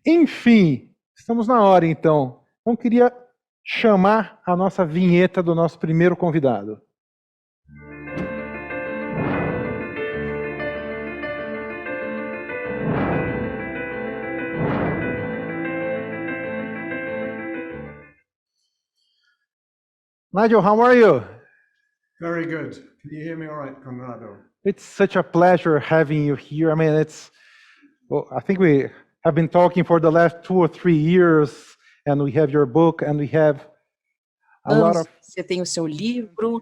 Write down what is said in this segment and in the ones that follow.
Enfim, estamos na hora então. Então queria chamar a nossa vinheta do nosso primeiro convidado. Nigel, how are you? Very good. Can you hear me all right, Conrado? It's such a pleasure having you here. I mean, I think we have been talking for the last 2 or 3 years, and we have your book, and we have a lot of... Você tem o seu livro,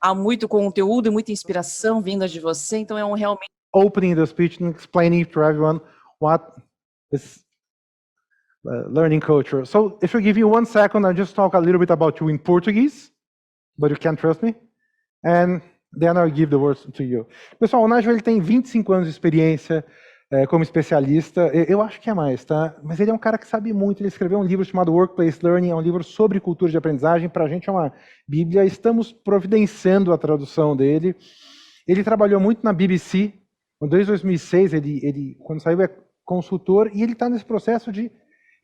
há muito conteúdo e muita inspiração vinda de você, então é realmente... Opening the speech and explaining to everyone what is learning culture. So if you give me 1 second, I'll just talk a little bit about you in Portuguese, but you can't trust me. And then I'll give the words to you. Pessoal, o Nigel ele tem 25 anos de experiência como especialista. Eu acho que é mais, tá? Mas ele é um cara que sabe muito. Ele escreveu um livro chamado Workplace Learning, é um livro sobre cultura de aprendizagem. Para a gente é uma bíblia. Estamos providenciando a tradução dele. Ele trabalhou muito na BBC. Desde 2006, ele quando saiu, é consultor. E ele está nesse processo de...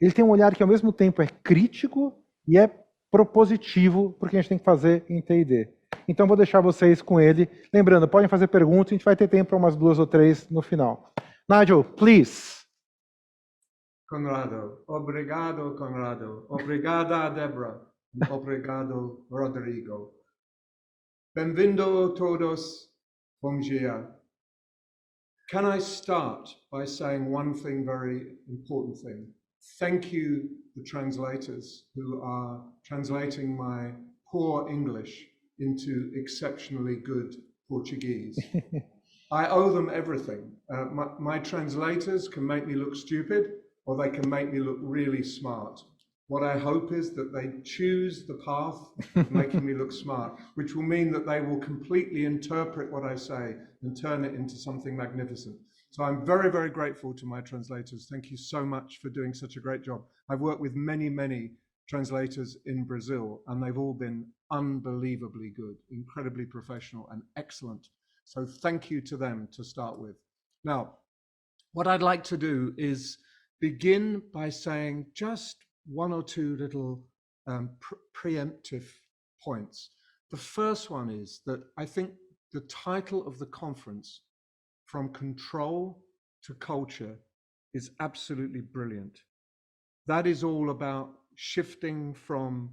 Ele tem um olhar que, ao mesmo tempo, é crítico e é propositivo para o que a gente tem que fazer em T&D. Então, vou deixar vocês com ele. Lembrando, podem fazer perguntas, a gente vai ter tempo para umas 2 ou 3 no final. Nigel, please. Conrado. Obrigado, Conrado. Obrigada, Debra. Obrigado, Rodrigo. Bem-vindo todos. Bom dia. Can I start by saying one thing, very important thing? Thank you, the translators who are translating my poor English into exceptionally good Portuguese. I owe them everything. My translators can make me look stupid, or they can make me look really smart. What I hope is that they choose the path of making me look smart, which will mean that they will completely interpret what I say and turn it into something magnificent. So I'm very, very grateful to my translators. Thank you so much for doing such a great job. I've worked with many, many translators in Brazil, and they've all been unbelievably good, incredibly professional and excellent. So thank you to them to start with. Now, what I'd like to do is begin by saying just 1 or 2 little preemptive points. The first one is that I think the title of the conference, From Control to Culture, is absolutely brilliant. That is all about shifting from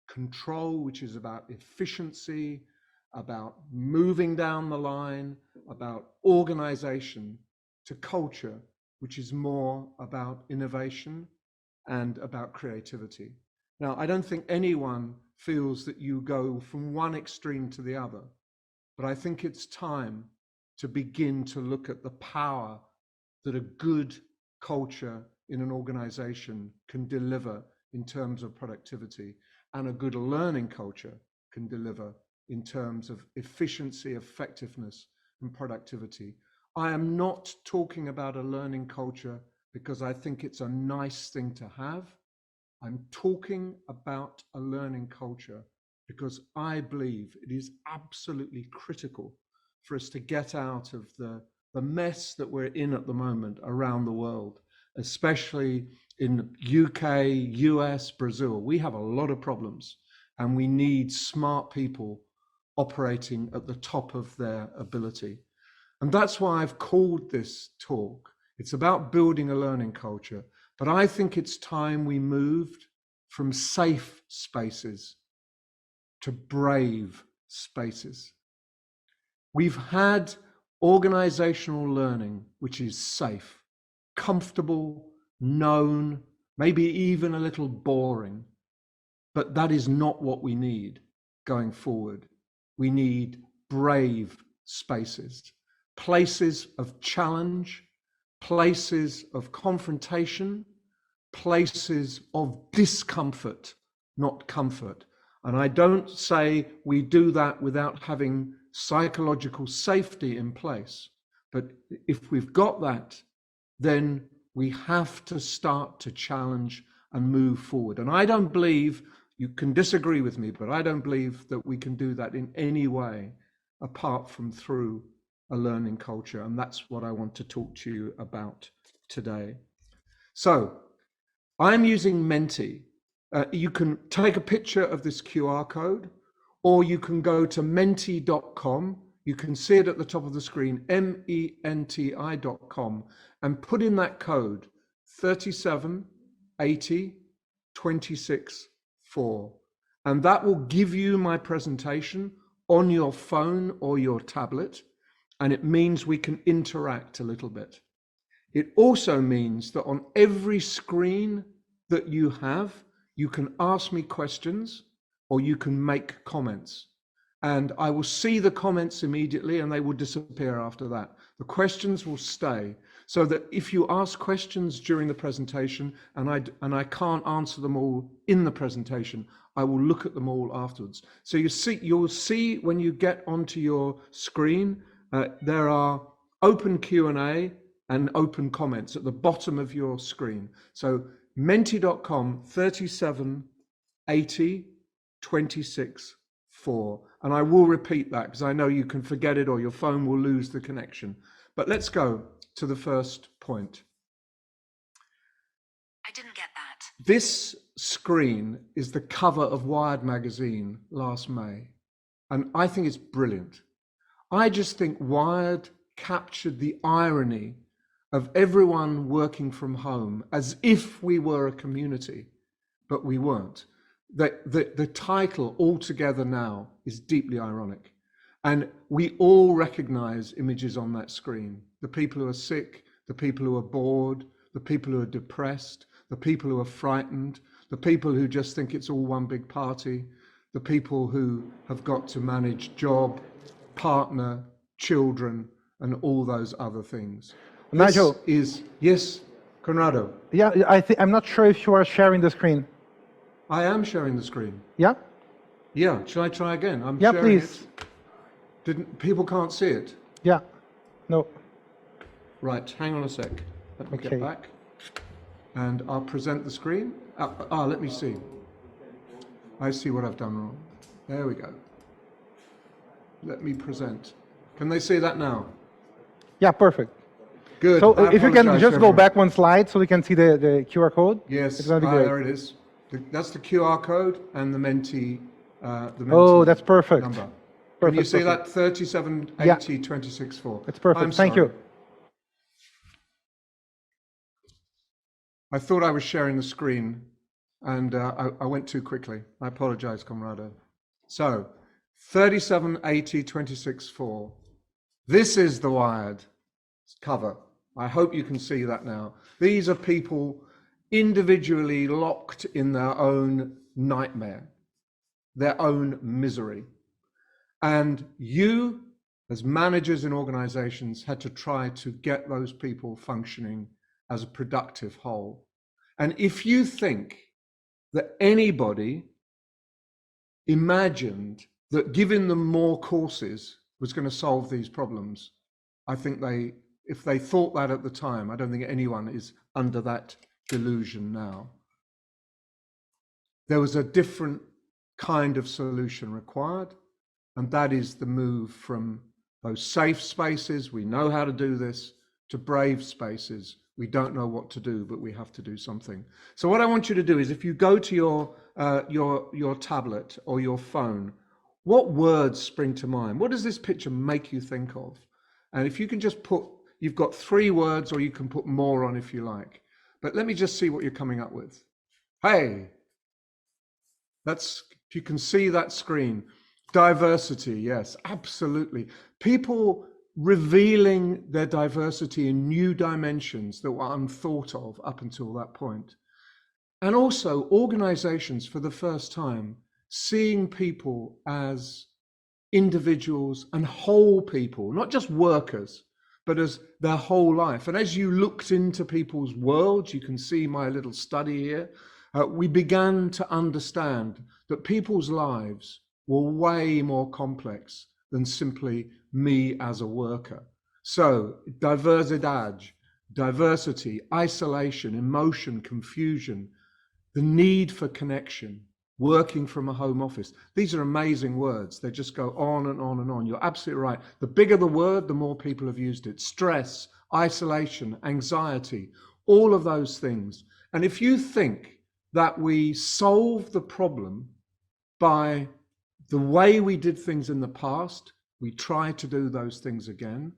control, which is about efficiency, about moving down the line, about organization, to culture, which is more about innovation and about creativity. Now, I don't think anyone feels that you go from one extreme to the other, but I think it's time to begin to look at the power that a good culture in an organization can deliver in terms of productivity, and a good learning culture can deliver in terms of efficiency, effectiveness, and productivity. I am not talking about a learning culture because I think it's a nice thing to have. I'm talking about a learning culture because I believe it is absolutely critical for us to get out of the mess that we're in at the moment around the world, especially in UK, US, Brazil. We have a lot of problems, and we need smart people operating at the top of their ability. And that's why I've called this talk. It's about building a learning culture, but I think it's time we moved from safe spaces to brave spaces. We've had organizational learning, which is safe, comfortable, known, maybe even a little boring, but that is not what we need going forward. We need brave spaces, places of challenge, places of confrontation, places of discomfort, not comfort. And I don't say we do that without having psychological safety in place. But if we've got that, then we have to start to challenge and move forward. And I don't believe, you can disagree with me, but I don't believe that we can do that in any way apart from through a learning culture. And that's what I want to talk to you about today. So I'm using Menti. You can take a picture of this QR code, or you can go to menti.com. You can see it at the top of the screen, menti.com, and put in that code 3780264. And that will give you my presentation on your phone or your tablet. And it means we can interact a little bit. It also means that on every screen that you have, you can ask me questions or you can make comments. And I will see the comments immediately and they will disappear after that. The questions will stay, so that if you ask questions during the presentation and I can't answer them all in the presentation, I will look at them all afterwards. So you'll see when you get onto your screen, there are open Q&A and open comments at the bottom of your screen. So menti.com 3780264. And I will repeat that because I know you can forget it or your phone will lose the connection. But let's go to the first point. I didn't get that. This screen is the cover of Wired magazine last May. And I think it's brilliant. I just think Wired captured the irony of everyone working from home as if we were a community, but we weren't. The title altogether now is deeply ironic. And we all recognize images on that screen. The people who are sick, the people who are bored, the people who are depressed, the people who are frightened, the people who just think it's all one big party, the people who have got to manage job, partner, children, and all those other things. Nigel. Yes, Conrado. Yeah, I'm not sure if you are sharing the screen. I am sharing the screen. Yeah? Yeah, shall I try again? I'm Yeah, sharing please. People can't see it. Yeah. No. Right, hang on a sec. Let me Okay. get back. And I'll present the screen. Let me see. I see what I've done wrong. There we go. Let me present. Can they see that now? Yeah, perfect. Good. So I if you can apologize, just go everyone. back one slide so we can see the QR code. Yes, It's gonna be great. there it is. That's the QR code and the Menti. Oh, that's perfect. Number. Perfect, Can you see perfect. that 3780264? It's perfect. I'm Thank sorry. you. I thought I was sharing the screen and I went too quickly. I apologize, Conrado. So 3780264. This is the Wired cover. I hope you can see that now. These are people individually locked in their own nightmare, their own misery. And you, as managers in organizations, had to try to get those people functioning as a productive whole. And if you think that anybody imagined that giving them more courses was going to solve these problems, I think if they thought that at the time, I don't think anyone is under that delusion now. There was a different kind of solution required, and that is the move from those safe spaces, we know how to do this, to brave spaces. We don't know what to do, but we have to do something. So what I want you to do is, if you go to your tablet or your phone, what words spring to mind? What does this picture make you think of? And if you can just you've got 3 words, or you can put more on if you like. But let me just see what you're coming up with. Hey, if you can see that screen. Diversity, yes, absolutely. People revealing their diversity in new dimensions that were unthought of up until that point. And also organizations for the first time seeing people as individuals and whole people, not just workers, but as their whole life. And as you looked into people's worlds, you can see my little study here, we began to understand that people's lives were way more complex than simply me as a worker. So diversidad, diversity, isolation, emotion, confusion, the need for connection, working from a home office. These are amazing words. They just go on and on and on. You're absolutely right. The bigger the word, the more people have used it. Stress, isolation, anxiety, all of those things. And if you think that we solve the problem by the way we did things in the past, we try to do those things again,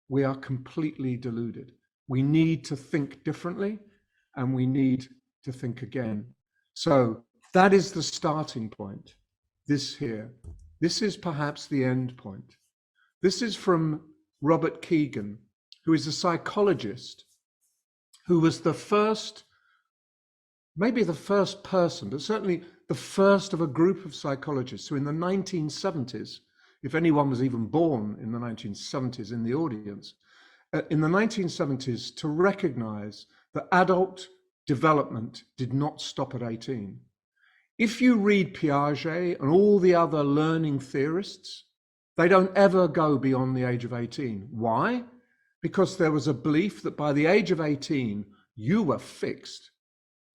we are completely deluded. We need to think differently, and we need to think again. So that is the starting point. This here. This is perhaps the end point. This is from Robert Keegan, who is a psychologist who was the first, maybe the first person, but certainly the first of a group of psychologists who in the 1970s, if anyone was even born in the 1970s in the audience, in the 1970s to recognize that adult development did not stop at 18. If you read Piaget and all the other learning theorists, they don't ever go beyond the age of 18. Why? Because there was a belief that by the age of 18, you were fixed.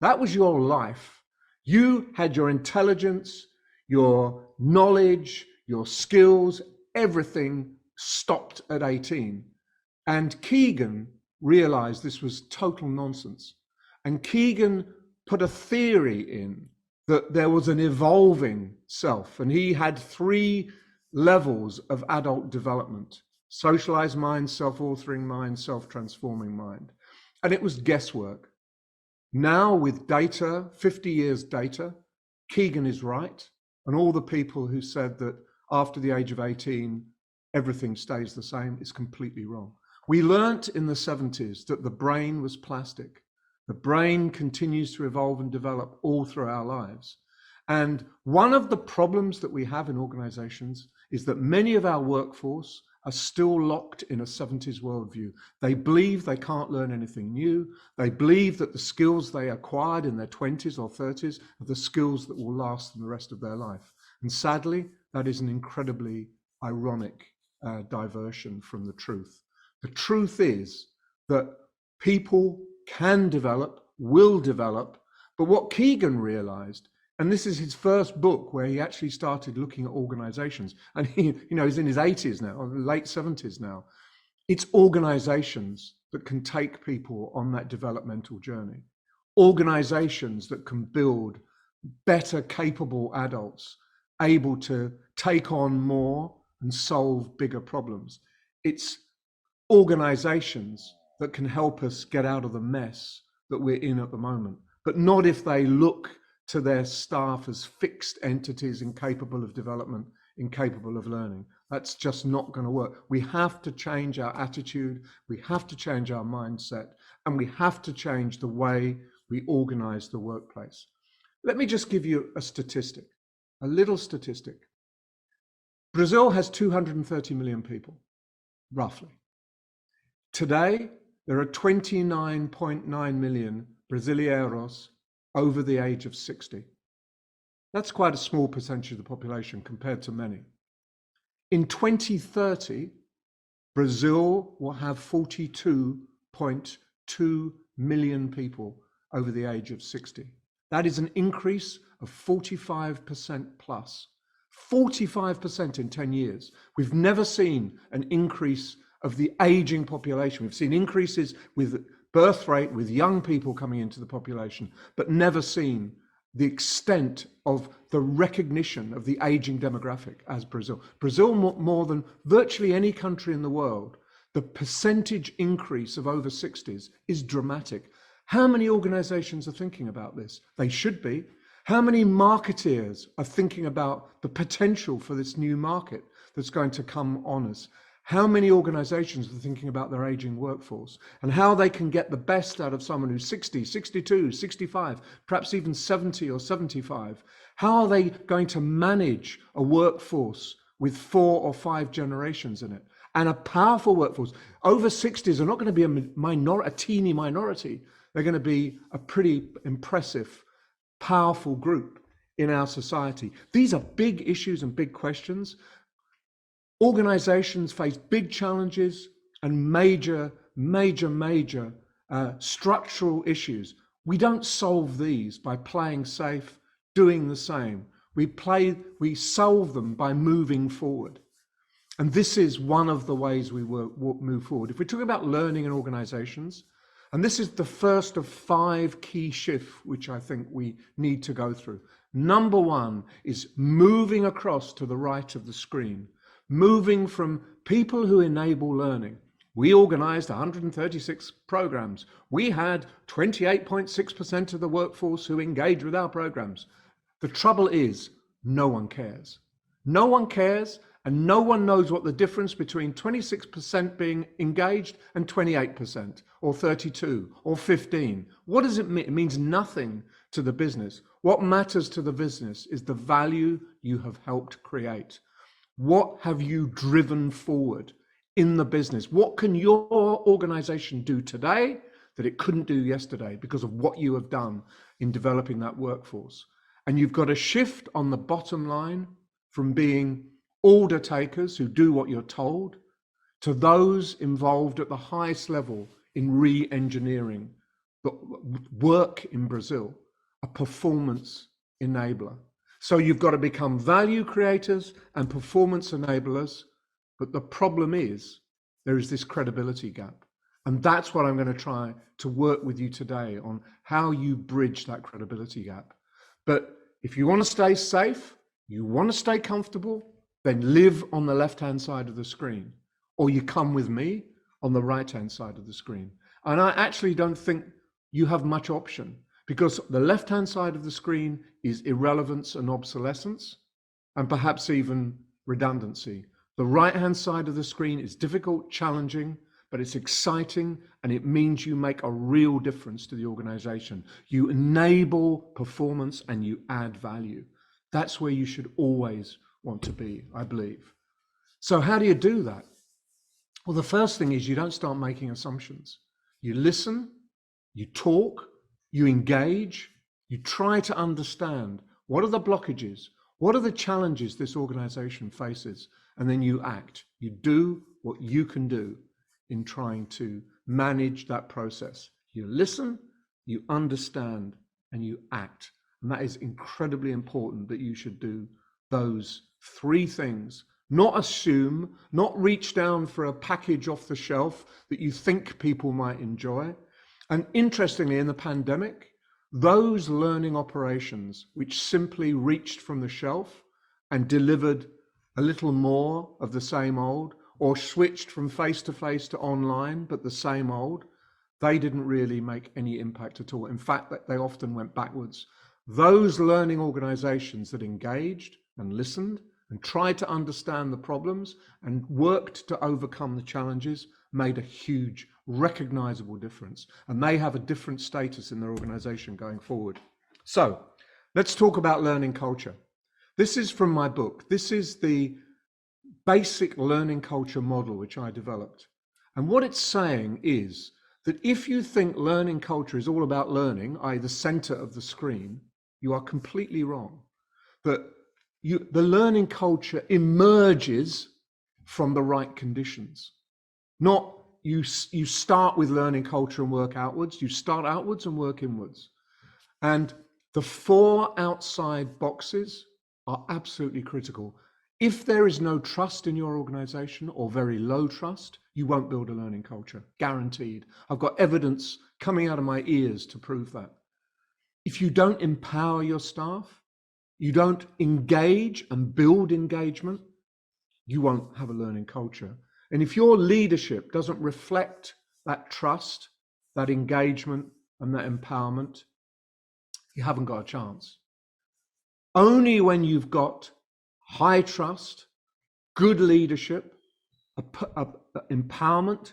That was your life. You had your intelligence, your knowledge, your skills, everything stopped at 18. And Keegan realized this was total nonsense. And Keegan put a theory in that there was an evolving self, and he had 3 levels of adult development: socialized mind, self-authoring mind, self-transforming mind. And it was guesswork. Now with data, 50 years data, Keegan is right. And all the people who said that after the age of 18, everything stays the same is completely wrong. We learnt in the 70s that the brain was plastic. The brain continues to evolve and develop all through our lives. And one of the problems that we have in organizations is that many of our workforce are still locked in a 70s worldview. They believe they can't learn anything new. They believe that the skills they acquired in their 20s or 30s are the skills that will last them the rest of their life. And sadly, that is an incredibly ironic diversion from the truth. The truth is that people can develop, will develop, but what Keegan realized, and this is his first book where he actually started looking at organizations, and he's in his 80s now, or late 70s now. It's organizations that can take people on that developmental journey. Organizations that can build better capable adults, able to take on more and solve bigger problems. It's organizations that can help us get out of the mess that we're in at the moment, but not if they look to their staff as fixed entities incapable of development, incapable of learning. That's just not going to work. We have to change our attitude, we have to change our mindset, and we have to change the way we organize the workplace. Let me just give you a statistic, a little statistic. Brazil has 230 million people, roughly. Today, there are 29.9 million Brasileiros over the age of 60. That's quite a small percentage of the population compared to many. In 2030, Brazil will have 42.2 million people over the age of 60. That is an increase of 45% plus. 45% in 10 years. We've never seen an increase of the aging population. We've seen increases with birth rate, with young people coming into the population, but never seen the extent of the recognition of the aging demographic as Brazil. Brazil, more than virtually any country in the world, the percentage increase of over 60s is dramatic. How many organizations are thinking about this? They should be. How many marketeers are thinking about the potential for this new market that's going to come on us? How many organizations are thinking about their aging workforce and how they can get the best out of someone who's 60, 62, 65, perhaps even 70 or 75? How are they going to manage a workforce with 4 or 5 generations in it? And a powerful workforce. Over 60s are not going to be a teeny minority. They're going to be a pretty impressive, powerful group in our society. These are big issues and big questions. Organizations face big challenges and major structural issues. We don't solve these by playing safe, doing the same. We solve them by moving forward. And this is one of the ways we move forward. If we're talking about learning in organizations, And this is the first of 5 key shifts which I think we need to go through. Number 1 is moving across to the right of the screen, moving from people who enable learning. We organized 136 programs. We had 28.6% of the workforce who engaged with our programs. The trouble is, no one cares. No one cares, and no one knows what the difference between 26% being engaged and 28%, or 32, or 15. What does it mean? It means nothing to the business. What matters to the business is the value you have helped create. What have you driven forward in the business? What can your organization do today that it couldn't do yesterday because of what you have done in developing that workforce? And you've got to shift on the bottom line from being order takers who do what you're told to those involved at the highest level in re-engineering the work in Brazil, a performance enabler. So you've got to become value creators and performance enablers. But the problem is there is this credibility gap. And that's what I'm going to try to work with you today on, how you bridge that credibility gap. But if you want to stay safe, you want to stay comfortable, then live on the left-hand side of the screen, or you come with me on the right-hand side of the screen. And I actually don't think you have much option, because the left-hand side of the screen is irrelevance and obsolescence, and perhaps even redundancy. The right-hand side of the screen is difficult, challenging, but it's exciting, and it means you make a real difference to the organization. You enable performance and you add value. That's where you should always want to be, I believe. So how do you do that? Well, the first thing is you don't start making assumptions. You listen, you talk, you engage, you try to understand what are the blockages, what are the challenges this organization faces, and then you act. You do what you can do in trying to manage that process. You listen, you understand, and you act. And that is incredibly important, that you should do those 3 things. Not assume, not reach down for a package off the shelf that you think people might enjoy. And interestingly, in the pandemic, those learning operations which simply reached from the shelf and delivered a little more of the same old, or switched from face-to-face to online, but the same old, they didn't really make any impact at all. In fact, they often went backwards. Those learning organizations that engaged and listened and tried to understand the problems and worked to overcome the challenges made a huge, recognizable difference. And they have a different status in their organization going forward. So let's talk about learning culture. This is from my book. This is the basic learning culture model which I developed. And what it's saying is that if you think learning culture is all about learning, i.e. the center of the screen, you are completely wrong. That the learning culture emerges from the right conditions. Not you start with learning culture and work outwards. You start outwards and work inwards. And the 4 outside boxes are absolutely critical. If there is no trust in your organization, or very low trust, you won't build a learning culture, guaranteed. I've got evidence coming out of my ears to prove that. If you don't empower your staff, you don't engage and build engagement, you won't have a learning culture. And if your leadership doesn't reflect that trust, that engagement, and that empowerment, you haven't got a chance. Only when you've got high trust, good leadership, empowerment,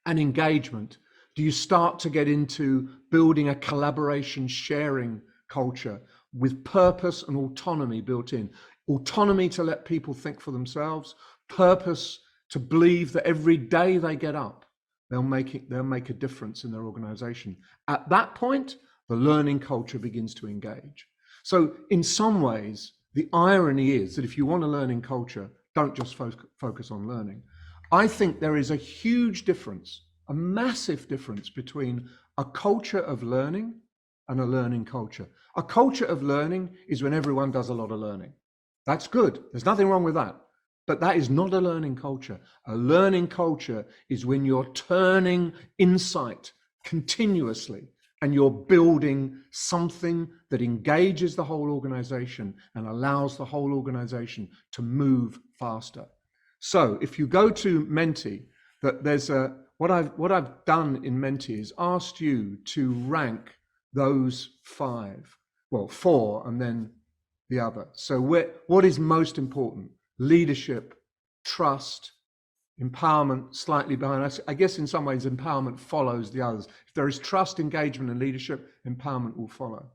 and engagement do you start to get into building a collaboration, sharing culture with purpose and autonomy built in. Autonomy to let people think for themselves, purpose to believe that every day they get up, they'll make a difference in their organization. At that point, the learning culture begins to engage. So in some ways, the irony is that if you want a learning culture, don't just focus on learning. I think there is a huge difference, a massive difference between a culture of learning and a learning culture. A culture of learning is when everyone does a lot of learning. That's good. There's nothing wrong with that. But that is not a learning culture. A learning culture is when you're turning insight continuously, and you're building something that engages the whole organization and allows the whole organization to move faster. So if you go to Menti, that there's a what I've done in Menti is asked you to rank those four, and then the other. So what is most important? Leadership, trust, empowerment, slightly behind. I guess in some ways empowerment follows the others. If there is trust, engagement, and leadership, empowerment will follow.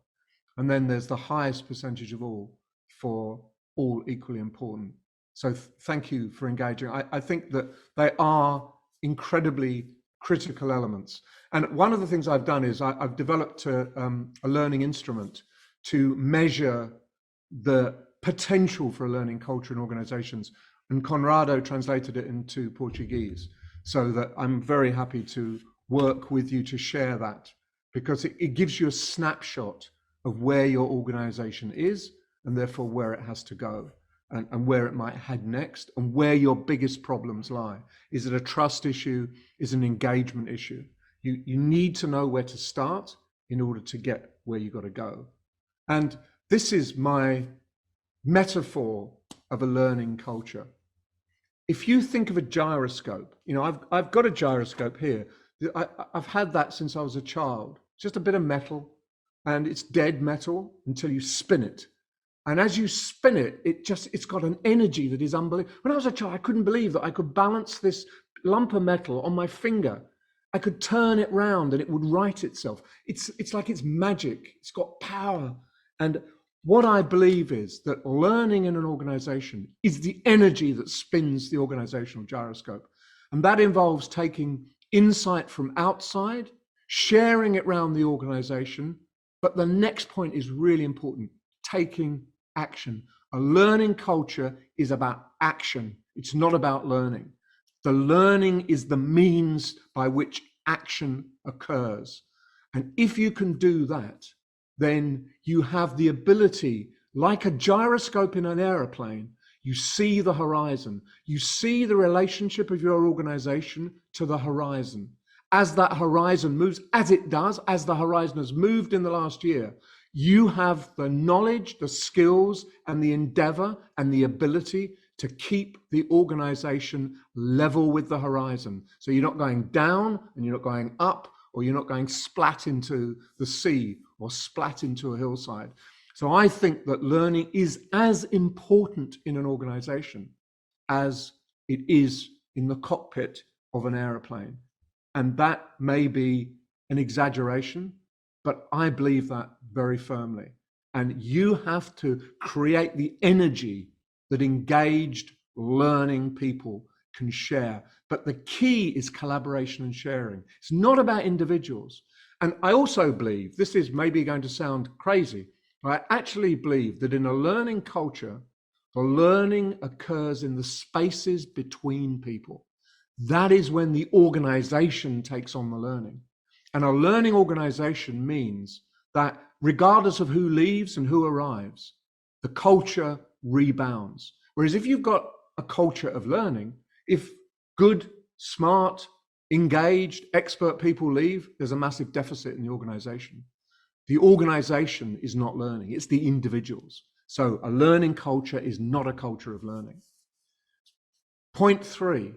And then there's the highest percentage of all for all equally important. So thank you for engaging. I think that they are incredibly critical elements. And one of the things I've done is I've developed a learning instrument to measure the potential for a learning culture in organizations. And Conrado translated it into Portuguese, so that I'm very happy to work with you to share that, because it gives you a snapshot of where your organization is and therefore where it has to go. And where it might head next, and where your biggest problems lie. Is it a trust issue? Is it an engagement issue? You need to know where to start in order to get where you got to go. And this is my metaphor of a learning culture. If you think of a gyroscope, I've got a gyroscope here. I've had that since I was a child. Just a bit of metal, and it's dead metal until you spin it. And as you spin it, it's got an energy that is unbelievable. When I was a child, I couldn't believe that I could balance this lump of metal on my finger. I could turn it round and it would right itself. It's like it's magic. It's got power. And what I believe is that learning in an organization is the energy that spins the organizational gyroscope. And that involves taking insight from outside, sharing it around the organization. But the next point is really important: taking action. A learning culture is about action. It's not about learning. The learning is the means by which action occurs. And if you can do that, then you have the ability, like a gyroscope in an aeroplane, you see the horizon. You see the relationship of your organization to the horizon. As that horizon moves, as it does, as the horizon has moved in the last year, you have the knowledge, the skills, and the endeavor and the ability to keep the organization level with the horizon. So you're not going down and you're not going up, or you're not going splat into the sea or splat into a hillside. So I think that learning is as important in an organization as it is in the cockpit of an airplane. And that may be an exaggeration, but I believe that very firmly. And you have to create the energy that engaged learning people can share. But the key is collaboration and sharing. It's not about individuals. And I also believe, this is maybe going to sound crazy, I actually believe that in a learning culture, the learning occurs in the spaces between people. That is when the organization takes on the learning. And a learning organization means that regardless of who leaves and who arrives, the culture rebounds. Whereas if you've got a culture of learning, if good, smart, engaged, expert people leave, there's a massive deficit in the organization. The organization is not learning, it's the individuals. So a learning culture is not a culture of learning. Point three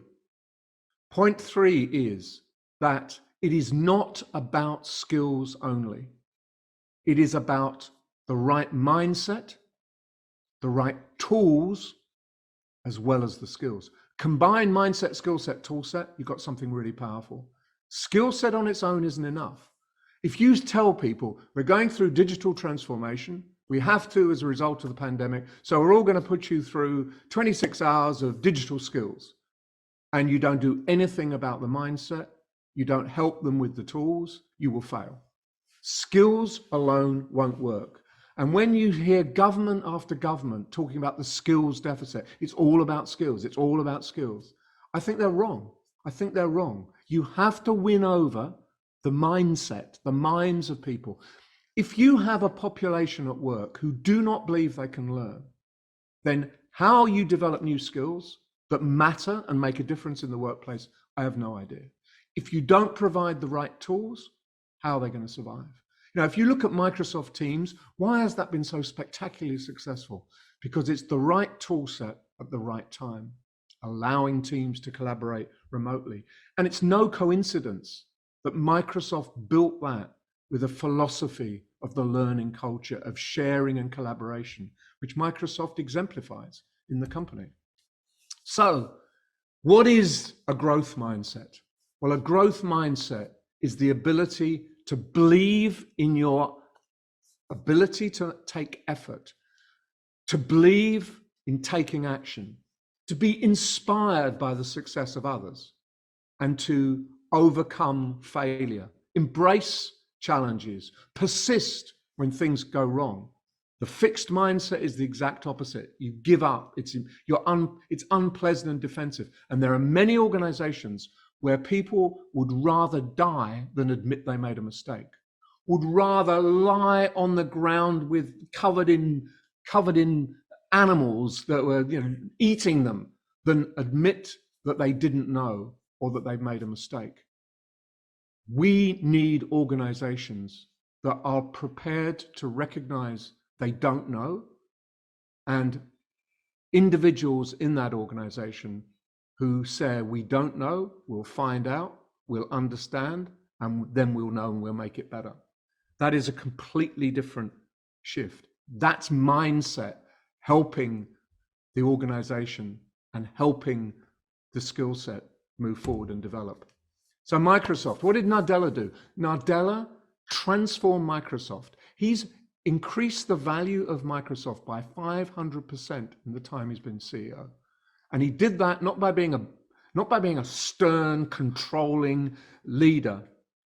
is that it is not about skills only. It is about the right mindset, the right tools, as well as the skills. Combine mindset, skill set, tool set, you've got something really powerful. Skill set on its own isn't enough. If you tell people we're going through digital transformation, we have to as a result of the pandemic, so we're all going to put you through 26 hours of digital skills, and you don't do anything about the mindset, you don't help them with the tools, you will fail. Skills alone won't work. And when you hear government after government talking about the skills deficit, it's all about skills, it's all about skills. I think they're wrong. I think they're wrong. You have to win over the mindset, the minds of people. If you have a population at work who do not believe they can learn, then how you develop new skills that matter and make a difference in the workplace, I have no idea. If you don't provide the right tools, how are they going to survive? You know, if you look at Microsoft Teams, why has that been so spectacularly successful? Because it's the right tool set at the right time, allowing teams to collaborate remotely. And it's no coincidence that Microsoft built that with a philosophy of the learning culture of sharing and collaboration, which Microsoft exemplifies in the company. So, what is a growth mindset? Well, a growth mindset is the ability to believe in your ability to take effort, to believe in taking action, to be inspired by the success of others, and to overcome failure, embrace challenges, persist when things go wrong. The fixed mindset is the exact opposite. You give up. It's unpleasant and defensive. And there are many organizations where people would rather die than admit they made a mistake, would rather lie on the ground with covered in animals that were, you know, eating them, than admit that they didn't know or that they've made a mistake. We need organizations that are prepared to recognize they don't know, and individuals in that organization who say, we don't know, we'll find out, we'll understand, and then we'll know and we'll make it better. That is a completely different shift. That's mindset helping the organization and helping the skill set move forward and develop. So Microsoft, what did Nadella do? Nadella transformed Microsoft. He's increased the value of Microsoft by 500% in the time he's been CEO. And he did that not by being a stern, controlling leader,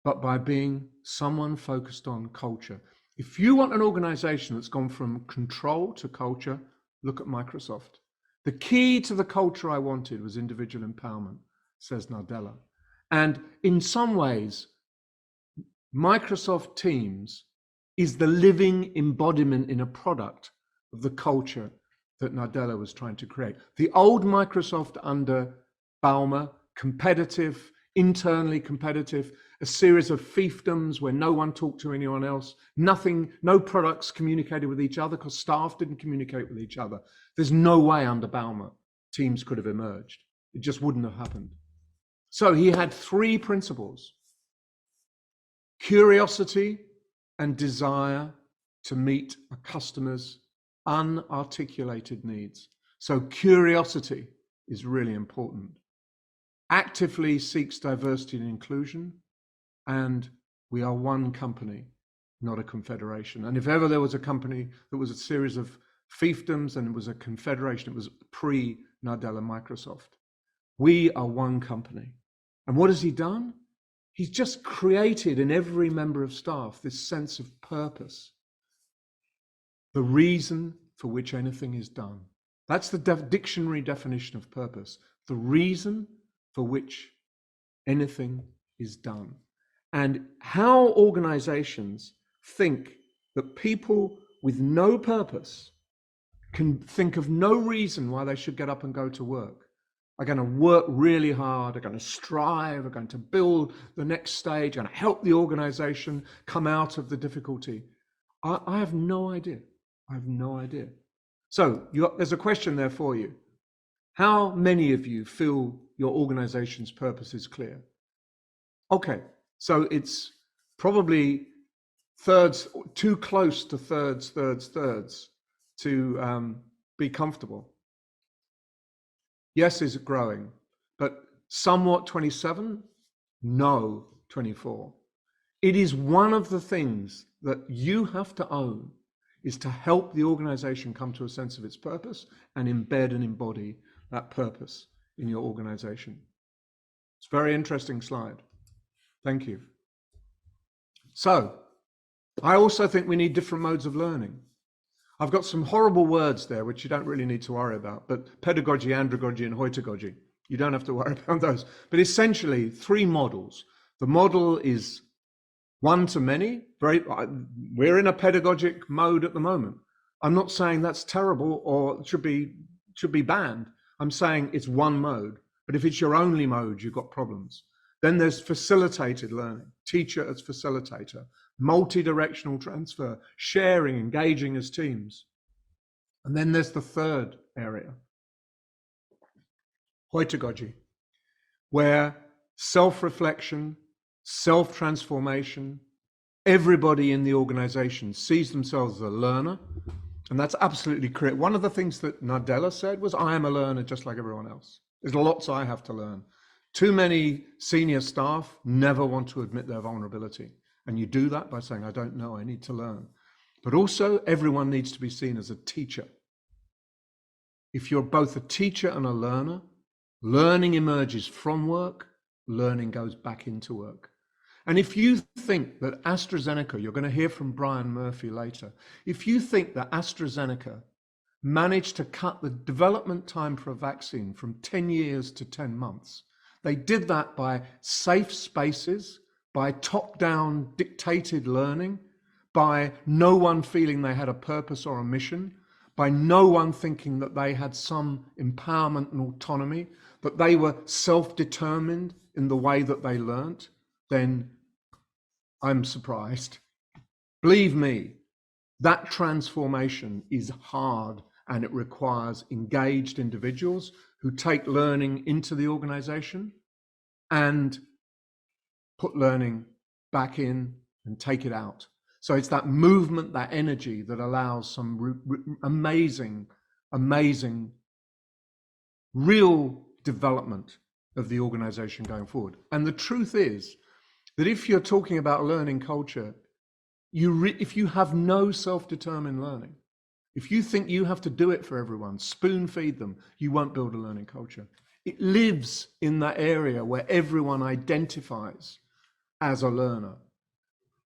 but by being someone focused on culture. If you want an organization that's gone from control to culture, look at Microsoft. The key to the culture I wanted was individual empowerment, says Nadella. And in some ways, Microsoft Teams is the living embodiment in a product of the culture that Nadella was trying to create. The old Microsoft under Ballmer, competitive, internally competitive, a series of fiefdoms where no one talked to anyone else, nothing, no products communicated with each other because staff didn't communicate with each other. There's no way under Ballmer Teams could have emerged. It just wouldn't have happened. So he had three principles: curiosity and desire to meet a customer's unarticulated needs. So curiosity is really important. Actively seeks diversity and inclusion, and we are one company, not a confederation. And if ever there was a company that was a series of fiefdoms and it was a confederation, it was pre-Nadella Microsoft. We are one company. And what has he done? He's just created in every member of staff this sense of purpose, the reason for which anything is done. That's the dictionary definition of purpose, the reason for which anything is done. And how organizations think that people with no purpose can think of no reason why they should get up and go to work, are going to work really hard, are going to strive, are going to build the next stage, are going to help the organization come out of the difficulty. I have no idea. I have no idea. So there's a question there for you. How many of you feel your organization's purpose is clear? Okay, so it's probably thirds, too close to thirds to be comfortable. Yes, is it growing? But somewhat 27? No, 24. It is one of the things that you have to own, is to help the organization come to a sense of its purpose and embed and embody that purpose in your organization. It's a very interesting slide. Thank you. So, I also think we need different modes of learning. I've got some horrible words there, which you don't really need to worry about, but pedagogy, andragogy, and hoitagogy. You don't have to worry about those. But essentially, three models. The model is one to many. We're in a pedagogic mode at the moment. I'm not saying that's terrible or should be banned. I'm saying it's one mode. But if it's your only mode, you've got problems. Then there's facilitated learning, teacher as facilitator, multi-directional transfer, sharing, engaging as teams. And then there's the third area, heutagogy, where self-reflection, self-transformation, everybody in the organization sees themselves as a learner, and that's absolutely correct. One of the things that Nadella said was, I am a learner just like everyone else. There's lots I have to learn. Too many senior staff never want to admit their vulnerability, and you do that by saying, I don't know, I need to learn. But also, everyone needs to be seen as a teacher. If you're both a teacher and a learner, learning emerges from work, learning goes back into work. And if you think that AstraZeneca, you're going to hear from Brian Murphy later, if you think that AstraZeneca managed to cut the development time for a vaccine from 10 years to 10 months, they did that by safe spaces, by top-down dictated learning, by no one feeling they had a purpose or a mission, by no one thinking that they had some empowerment and autonomy, that they were self-determined in the way that they learnt, then I'm surprised. Believe me, that transformation is hard, and it requires engaged individuals who take learning into the organization and put learning back in and take it out. So it's that movement, that energy that allows some amazing, amazing, real development of the organization going forward. And the truth is that if you're talking about learning culture, if you have no self-determined learning, if you think you have to do it for everyone, spoon feed them, you won't build a learning culture. It lives in that area where everyone identifies as a learner.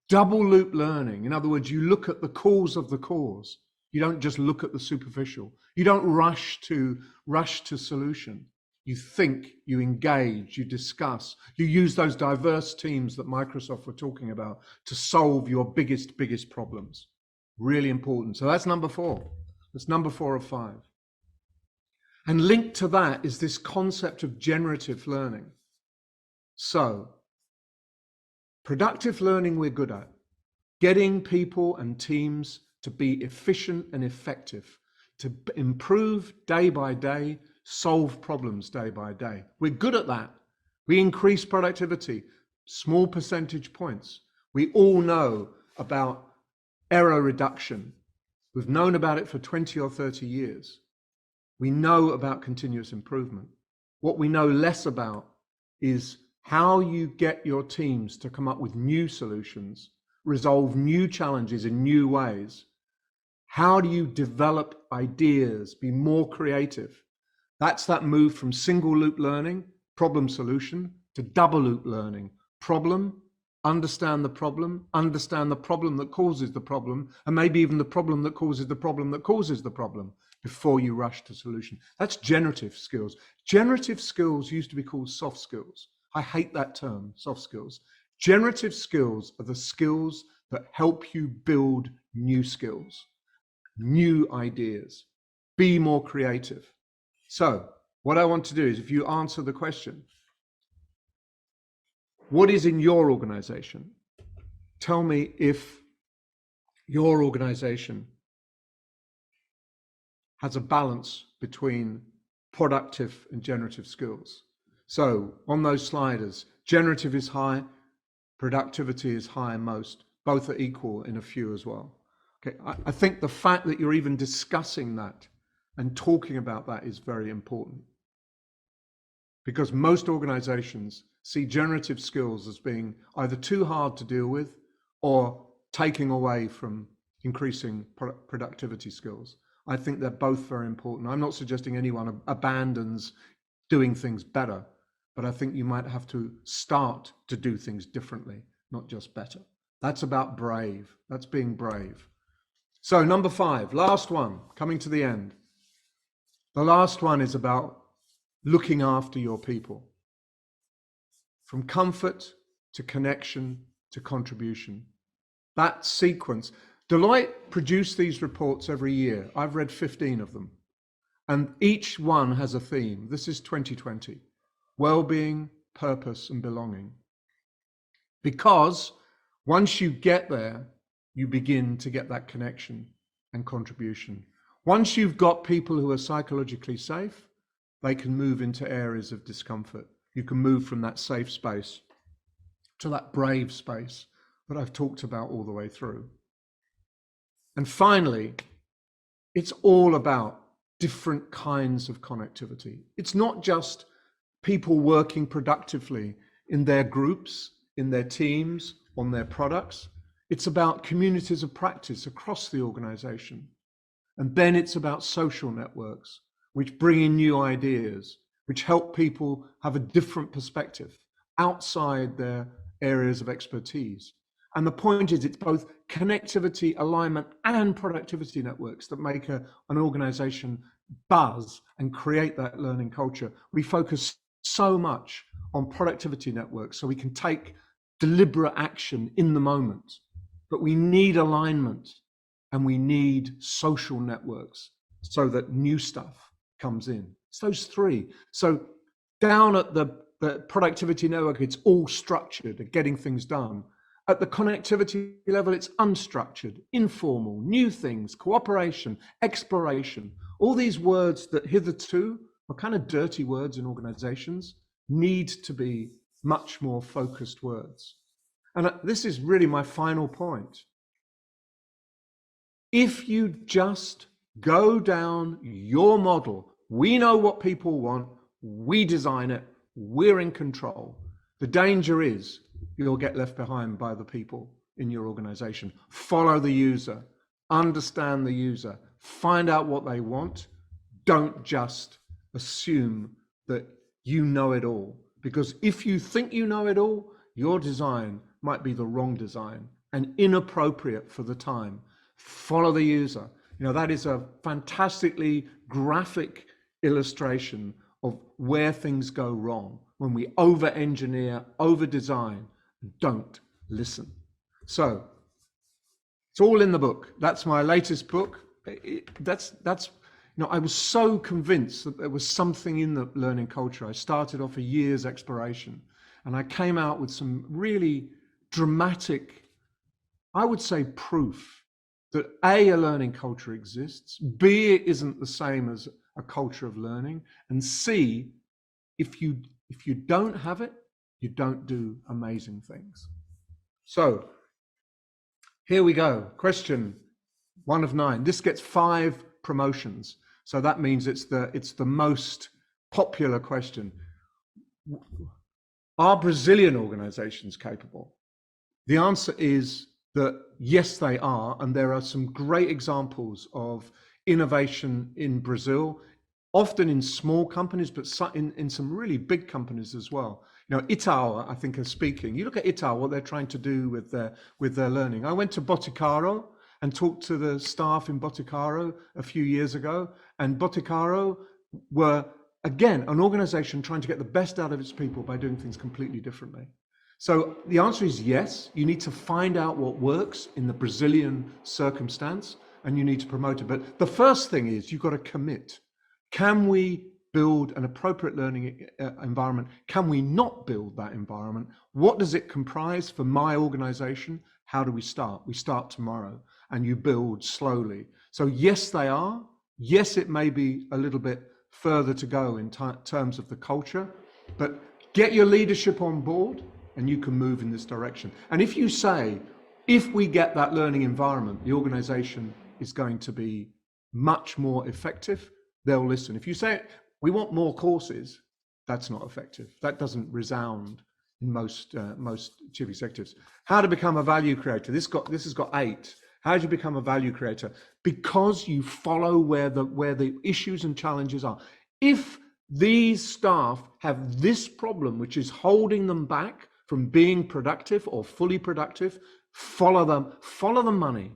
Double loop learning. In other words, you look at the cause of the cause. You don't just look at the superficial. You don't rush to solution. You think, you engage, you discuss, you use those diverse teams that Microsoft were talking about to solve your biggest problems. Really important. So that's number 4. That's number 4 of 5. And linked to that is this concept of generative learning. So, productive learning we're good at. Getting people and teams to be efficient and effective, to improve day by day, solve problems day by day. We're good at that. We increase productivity, small percentage points. We all know about error reduction. We've known about it for 20 or 30 years. We know about continuous improvement. What we know less about is how you get your teams to come up with new solutions, resolve new challenges in new ways. How do you develop ideas, be more creative? That's that move from single loop learning, problem solution, to double loop learning, problem, understand the problem that causes the problem, and maybe even the problem that causes the problem that causes the problem before you rush to solution. That's generative skills. Generative skills used to be called soft skills. I hate that term, soft skills. Generative skills are the skills that help you build new skills, new ideas, be more creative. So what I want to do is, if you answer the question, what is in your organization? Tell me if your organization has a balance between productive and generative skills. So on those sliders, generative is high, productivity is high in most. Both are equal in a few as well. Okay, I think the fact that you're even discussing that and talking about that is very important, because most organizations see generative skills as being either too hard to deal with or taking away from increasing productivity skills. I think they're both very important. I'm not suggesting anyone abandons doing things better, but I think you might have to start to do things differently, not just better. That's about brave. That's being brave. So number 5, last one, coming to the end. The last one is about looking after your people. From comfort to connection to contribution. That sequence. Deloitte produce these reports every year. I've read 15 of them. And each one has a theme. This is 2020. Well-being, purpose and belonging. Because once you get there, you begin to get that connection and contribution. Once you've got people who are psychologically safe, they can move into areas of discomfort. You can move from that safe space to that brave space that I've talked about all the way through. And finally, it's all about different kinds of connectivity. It's not just people working productively in their groups, in their teams, on their products. It's about communities of practice across the organization. And then it's about social networks, which bring in new ideas, which help people have a different perspective outside their areas of expertise. And the point is, it's both connectivity, alignment, and productivity networks that make an organization buzz and create that learning culture. We focus so much on productivity networks so we can take deliberate action in the moment. But we need alignment and we need social networks so that new stuff comes in. It's those three. So down at the productivity network, it's all structured, getting things done. At the connectivity level, it's unstructured, informal, new things, cooperation, exploration. All these words that hitherto are kind of dirty words in organizations need to be much more focused words. And this is really my final point. If you just go down your model, we know what people want, we design it, we're in control. The danger is you'll get left behind by the people in your organization. Follow the user, understand the user, find out what they want. Don't just assume that you know it all. Because if you think you know it all, your design might be the wrong design and inappropriate for the time. Follow the user. You know, that is a fantastically graphic illustration of where things go wrong when we over-engineer, over-design, don't listen. So it's all in the book. That's my latest book. I was so convinced that there was something in the learning culture. I started off a year's exploration and I came out with some really dramatic, I would say, proof that A, a learning culture exists, B, it isn't the same as a culture of learning, and C, if you don't have it, you don't do amazing things. So here we go. Question 1 of 9. This gets 5 promotions. So that means it's the most popular question. Are Brazilian organizations capable? The answer is that yes, they are. And there are some great examples of innovation in Brazil, often in small companies, but in some really big companies as well. You know, Itaú, I think, are speaking. You look at Itaú, what they're trying to do with their learning. I went to Boticário and talked to the staff in Boticário a few years ago, and Boticário were, again, an organization trying to get the best out of its people by doing things completely differently. So the answer is yes, you need to find out what works in the Brazilian circumstance, and you need to promote it. But the first thing is you've got to commit. Can we build an appropriate learning environment? Can we not build that environment? What does it comprise for my organization? How do we start? We start tomorrow, and you build slowly. So yes, they are. Yes, it may be a little bit further to go in terms of the culture, but get your leadership on board and you can move in this direction. And if you say, if we get that learning environment, the organization is going to be much more effective, they'll listen. If you say, we want more courses, that's not effective. That doesn't resound in most chief executives. How to become a value creator. This has got 8. How do you become a value creator? Because you follow where the issues and challenges are. If these staff have this problem, which is holding them back from being productive or fully productive, follow the money.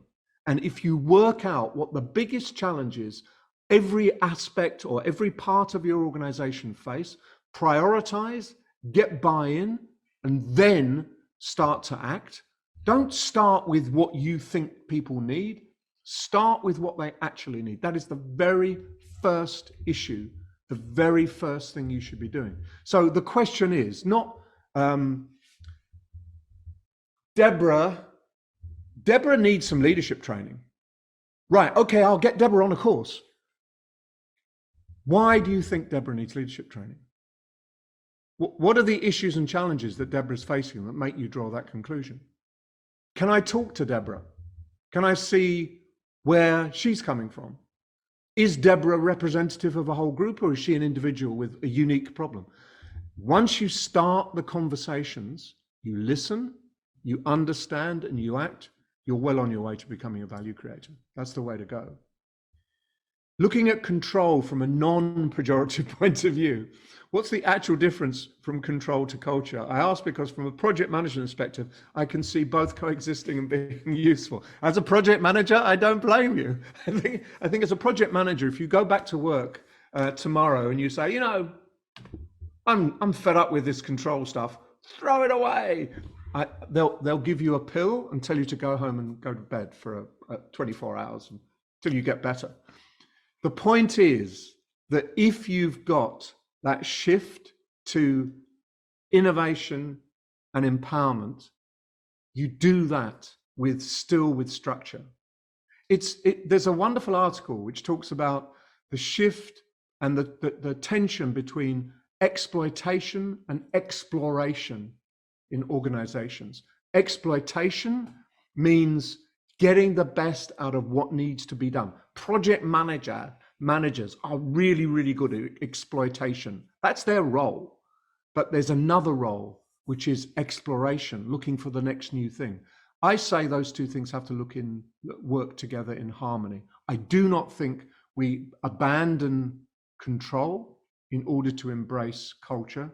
And if you work out what the biggest challenge is, every aspect or every part of your organization face, prioritize, get buy-in, and then start to act. Don't start with what you think people need. Start with what they actually need. That is the very first issue, the the very first thing you should be doing. So the question is not, Deborah needs some leadership training. Right, okay, I'll get Deborah on a course. Why do you think Deborah needs leadership training? What are the issues and challenges that Deborah's facing that make you draw that conclusion? Can I talk to Deborah? Can I see where she's coming from? Is Deborah representative of a whole group, or is she an individual with a unique problem? Once you start the conversations, you listen, you understand, and you act, you're well on your way to becoming a value creator. That's the way to go. Looking at control from a non-pejorative point of view, what's the actual difference from control to culture? I ask because from a project management perspective, I can see both coexisting and being useful. As a project manager, I don't blame you. I think as a project manager, if you go back to work tomorrow and you say, you know, I'm fed up with this control stuff, throw it away. They'll give you a pill and tell you to go home and go to bed for 24 hours until you get better. The point is that if you've got that shift to innovation and empowerment, you do that with structure. There's a wonderful article which talks about the shift and the tension between exploitation and exploration in organizations. Exploitation means getting the best out of what needs to be done. Project managers are really, really good at exploitation. That's their role. But there's another role, which is exploration, looking for the next new thing. I say those two things have to work together in harmony. I do not think we abandon control in order to embrace culture.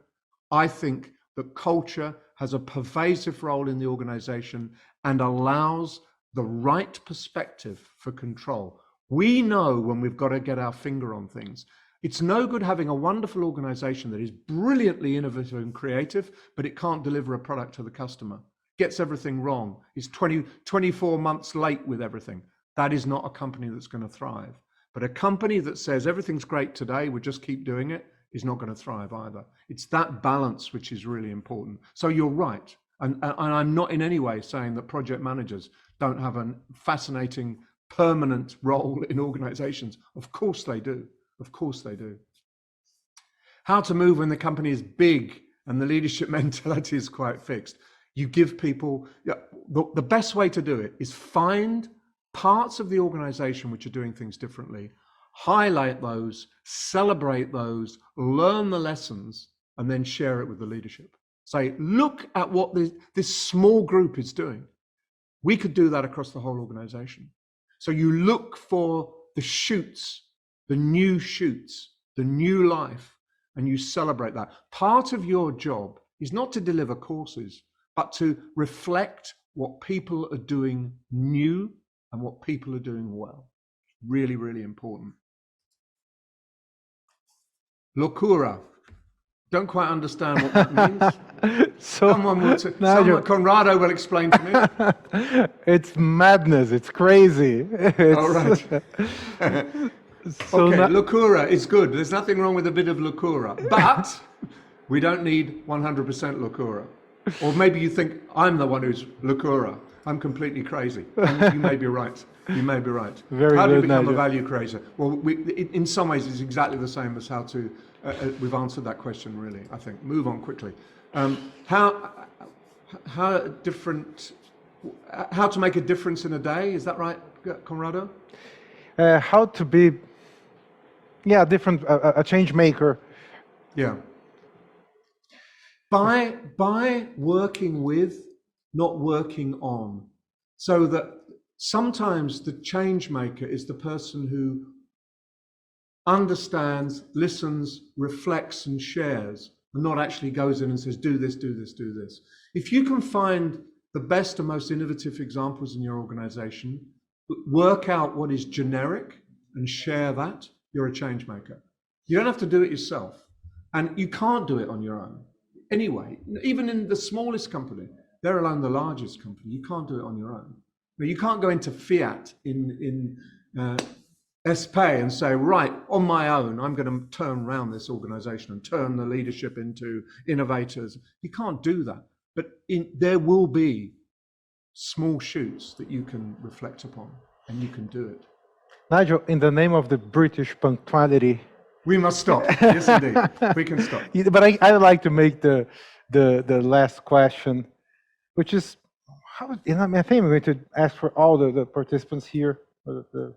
I think that culture has a pervasive role in the organization and allows the right perspective for control. We know when we've got to get our finger on things. It's no good having a wonderful organization that is brilliantly innovative and creative, but it can't deliver a product to the customer. Gets everything wrong. Is 24 months late with everything. That is not a company that's going to thrive. But a company that says everything's great today, we'll just keep doing it, is not going to thrive either. It's that balance which is really important. So you're right. And I'm not in any way saying that project managers don't have a fascinating permanent role in organizations. Of course they do. Of course they do. How to move when the company is big and the leadership mentality is quite fixed. You give people, the best way to do it is find parts of the organization which are doing things differently, highlight those, celebrate those, learn the lessons, and then share it with the leadership. Say, look at what this small group is doing. We could do that across the whole organization. So you look for the shoots, the new life, and you celebrate that. Part of your job is not to deliver courses, but to reflect what people are doing new and what people are doing well. Really, really important. Locura. Don't quite understand what that means. Someone Conrado will explain to me. It's madness. It's crazy. All right. Okay, locura is good. There's nothing wrong with a bit of locura, but we don't need 100% locura. Or maybe you think I'm the one who's locura. I'm completely crazy. And you may be right. You may be right. How do you become a value creator? Well, in some ways, it's exactly the same as how to. We've answered that question, really. I think. Move on quickly. How to make a difference in a day? Is that right, Conrado? How to be, different, a change maker. Yeah. By working with, not working on, so that sometimes the change maker is the person who understands, listens, reflects, and shares, and not actually goes in and says, do this, do this, do this. If you can find the best and most innovative examples in your organization, work out what is generic and share that, you're a change maker. You don't have to do it yourself. And you can't do it on your own. Anyway, even in the smallest company, they're alone the largest company. You can't do it on your own. Now, you can't go into Fiat in SPay and say, right, on my own, I'm going to turn around this organization and turn the leadership into innovators. You can't do that. But there will be small shoots that you can reflect upon, and you can do it. Nigel, in the name of the British punctuality, We must stop. Yes, indeed. We can stop. but I would like to make the last question, which is, how, I think we're going to ask for all the participants here, the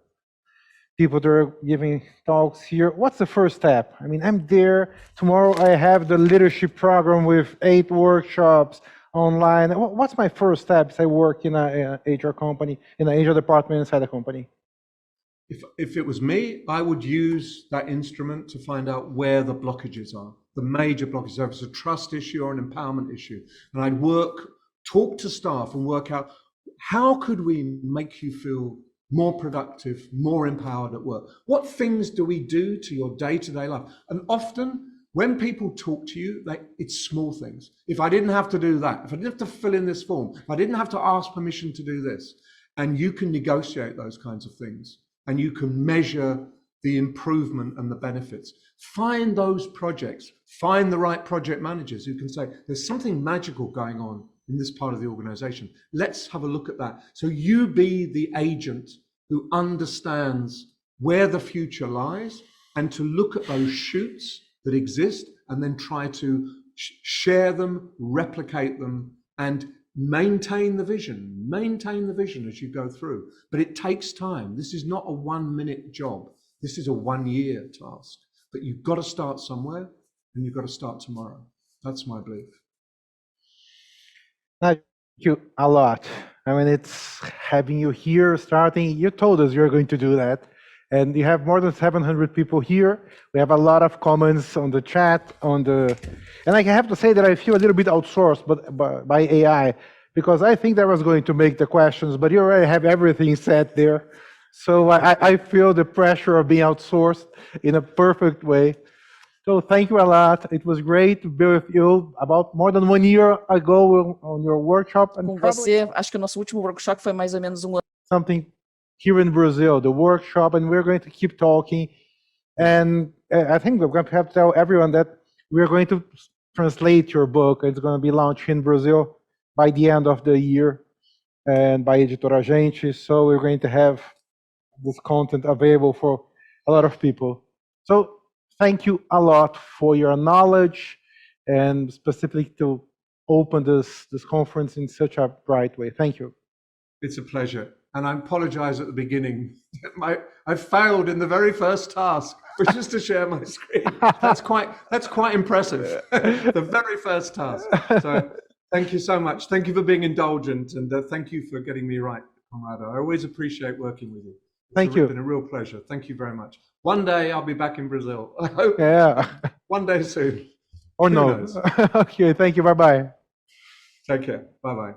people that are giving talks here. What's the first step? I mean, I'm there. Tomorrow I have the leadership program with 8 workshops online. What's my first steps? I work in a HR company, in an HR department inside the company. If it was me, I would use that instrument to find out where the blockages are, the major blockages. If it's a trust issue or an empowerment issue, and I'd talk to staff and work out how could we make you feel more productive, more empowered at work? What things do we do to your day-to-day life? And often when people talk to you, it's small things. If I didn't have to do that, if I didn't have to fill in this form, if I didn't have to ask permission to do this, and you can negotiate those kinds of things, and you can measure the improvement and the benefits. Find those projects, find the right project managers who can say, there's something magical going on in this part of the organization. Let's have a look at that. So you be the agent who understands where the future lies, and to look at those shoots that exist and then try to share them, replicate them, and maintain the vision as you go through. But it takes time. This is not a 1-minute job. This is a 1-year task. But you've got to start somewhere, and you've got to start tomorrow. That's my belief. Thank you a lot. I mean, it's having you here starting. You told us you're going to do that. And you have more than 700 people here. We have a lot of comments on the chat, and I have to say that I feel a little bit outsourced by AI, because I think that was going to make the questions, but you already have everything set there. So I feel the pressure of being outsourced in a perfect way. So thank you a lot. It was great to be with you about more than 1 year ago on your workshop. And Com você, acho que o nosso último workshop foi mais ou menos ano. Something here in Brazil, the workshop, and we're going to keep talking. And I think we're going to have to tell everyone that we're going to translate your book. It's going to be launched in Brazil by the end of the year, and by Editora Gente. So we're going to have this content available for a lot of people. So thank you a lot for your knowledge, and specifically to open this conference in such a bright way. Thank you. It's a pleasure. And I apologize at the beginning. I failed in the very first task, which is to share my screen. That's quite impressive. The very first task. So thank you so much. Thank you for being indulgent, and thank you for getting me right, Conrado. I always appreciate working with you. It's been a real pleasure. Thank you very much. One day I'll be back in Brazil. I hope. Yeah. One day soon. Or Who no. knows? Okay, thank you. Bye-bye. Take care. Bye-bye.